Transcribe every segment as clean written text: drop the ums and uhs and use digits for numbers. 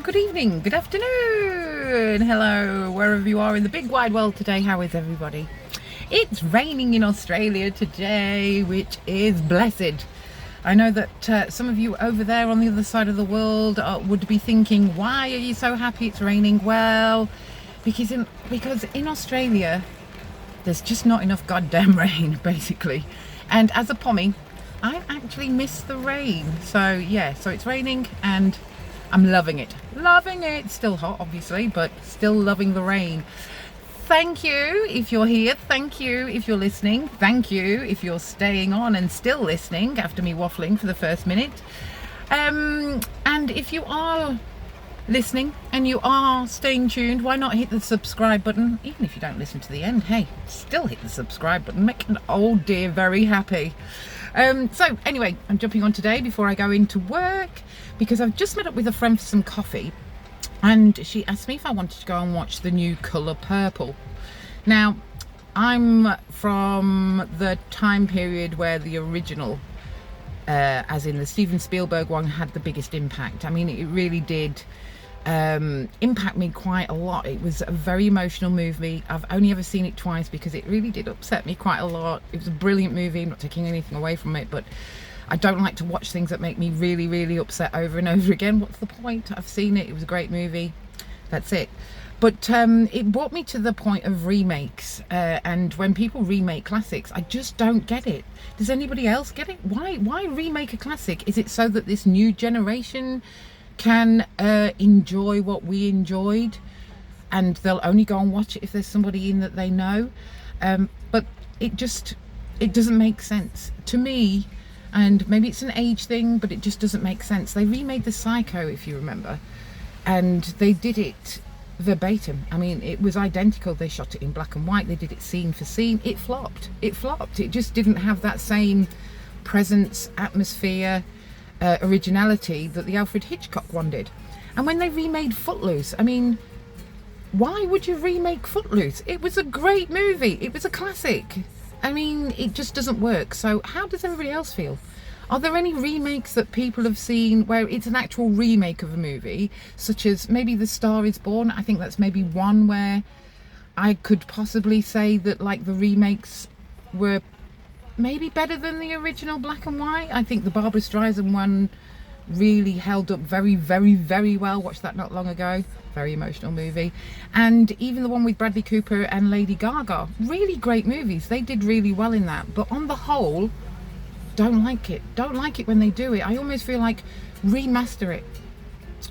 good evening, good afternoon, hello, wherever you are in the big wide world today. How is everybody? It's raining in Australia today, which is blessed. I know that some of you over there on the other side of the world would be thinking, why are you so happy it's raining? Well, because in Australia, there's just not enough goddamn rain, basically. And as a Pommy, I actually miss the rain. So yeah, so it's raining and I'm loving it. Loving it. Still hot, obviously, but still loving the rain. Thank you if you're here. Thank you if you're listening. Thank you if you're staying on and still listening after me waffling for the first minute. And if you are listening and you are staying tuned, why not hit the subscribe button? Even if you don't listen to the end, hey, still hit the subscribe button. Make an old dear very happy. So anyway, I'm jumping on today before I go into work because I've just met up with a friend for some coffee, and she asked me if I wanted to go and watch the new Colour Purple. Now, I'm from the time period where the original, as in the Steven Spielberg one, had the biggest impact. I mean, it really did impact me quite a lot. It was a very emotional movie. I've only ever seen it twice because it really did upset me quite a lot. It was a brilliant movie. I'm not taking anything away from it, but I don't like to watch things that make me really, really upset over and over again. What's the point? I've seen it. It was a great movie. That's it. But it brought me to the point of remakes, and when people remake classics, I just don't get it. Does anybody else get it? Why remake a classic? Is it so that this new generation can enjoy what we enjoyed, and they'll only go and watch it if there's somebody in that they know? But it doesn't make sense to me. And maybe it's an age thing, but it just doesn't make sense. They remade The Psycho, if you remember, and they did it verbatim. I mean, it was identical. They shot it in black and white. They did it scene for scene. It flopped. It just didn't have that same presence, atmosphere, originality that the Alfred Hitchcock one did. And when they remade Footloose, I mean, why would you remake Footloose? It was a great movie. It was a classic. I mean, it just doesn't work. So how does everybody else feel? Are there any remakes that people have seen where it's an actual remake of a movie, such as maybe The Star is Born? I think that's maybe one where I could possibly say that, like, the remakes were maybe better than the original black and white. I think the Barbra Streisand one really held up very, very, very well. Watched that not long ago. Very emotional movie. And even the one with Bradley Cooper and Lady Gaga, really great movies. They did really well in that. But on the whole, don't like it when they do it. I almost feel like remaster it,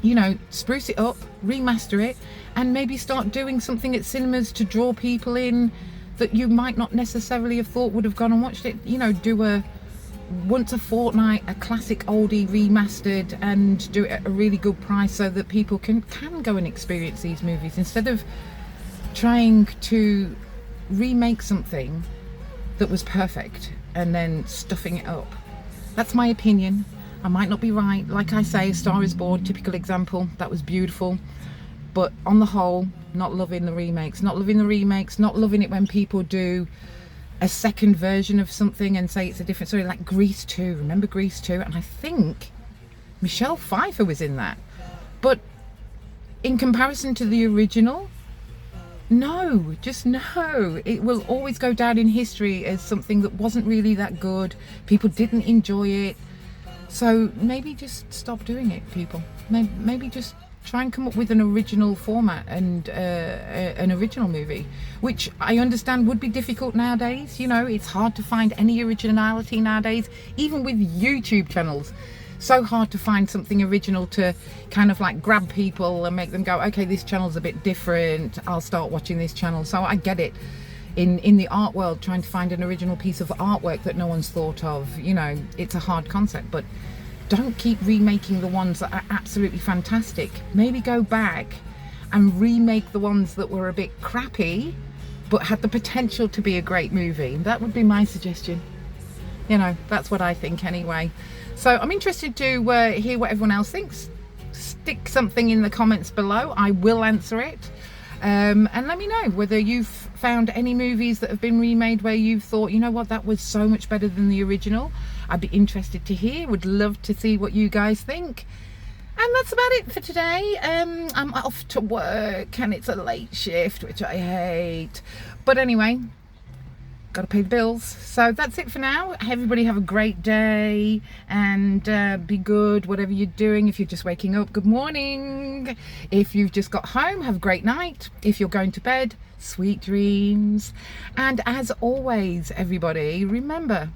you know, spruce it up, remaster it, and maybe start doing something at cinemas to draw people in that you might not necessarily have thought would have gone and watched it. You know, do a once a fortnight, a classic oldie remastered, and do it at a really good price so that people can go and experience these movies, instead of trying to remake something that was perfect and then stuffing it up. That's my opinion. I might not be right. Like I say, A Star is Born, typical example. That was beautiful. But on the whole, not loving the remakes. Not loving it when people do a second version of something and say it's a different story, like Grease 2. Remember Grease 2? And I think Michelle Pfeiffer was in that. But in comparison to the original, no, just no. It will always go down in history as something that wasn't really that good. People didn't enjoy it. So maybe just stop doing it, people. Maybe just try and come up with an original format and an original movie, which I understand would be difficult nowadays. You know, it's hard to find any originality nowadays, even with YouTube channels. So hard to find something original to kind of like grab people and make them go, okay, this channel's a bit different, I'll start watching this channel. So I get it. In the art world, trying to find an original piece of artwork that no one's thought of, you know, it's a hard concept. But don't keep remaking the ones that are absolutely fantastic. Maybe go back and remake the ones that were a bit crappy but had the potential to be a great movie. That would be my suggestion. You know, that's what I think anyway. So I'm interested to hear what everyone else thinks. Stick something in the comments below. I will answer it. And let me know whether you've found any movies that have been remade where you've thought, you know what, that was so much better than the original. I'd be interested to hear. Would love to see what you guys think. And that's about it for today. I'm off to work and it's a late shift, which I hate. But anyway, got to pay the bills. So that's it for now. Everybody have a great day and be good, whatever you're doing. If you're just waking up, good morning. If you've just got home, have a great night. If you're going to bed, sweet dreams. And as always, everybody, remember,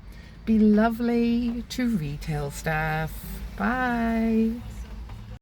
be lovely to retail staff. Bye.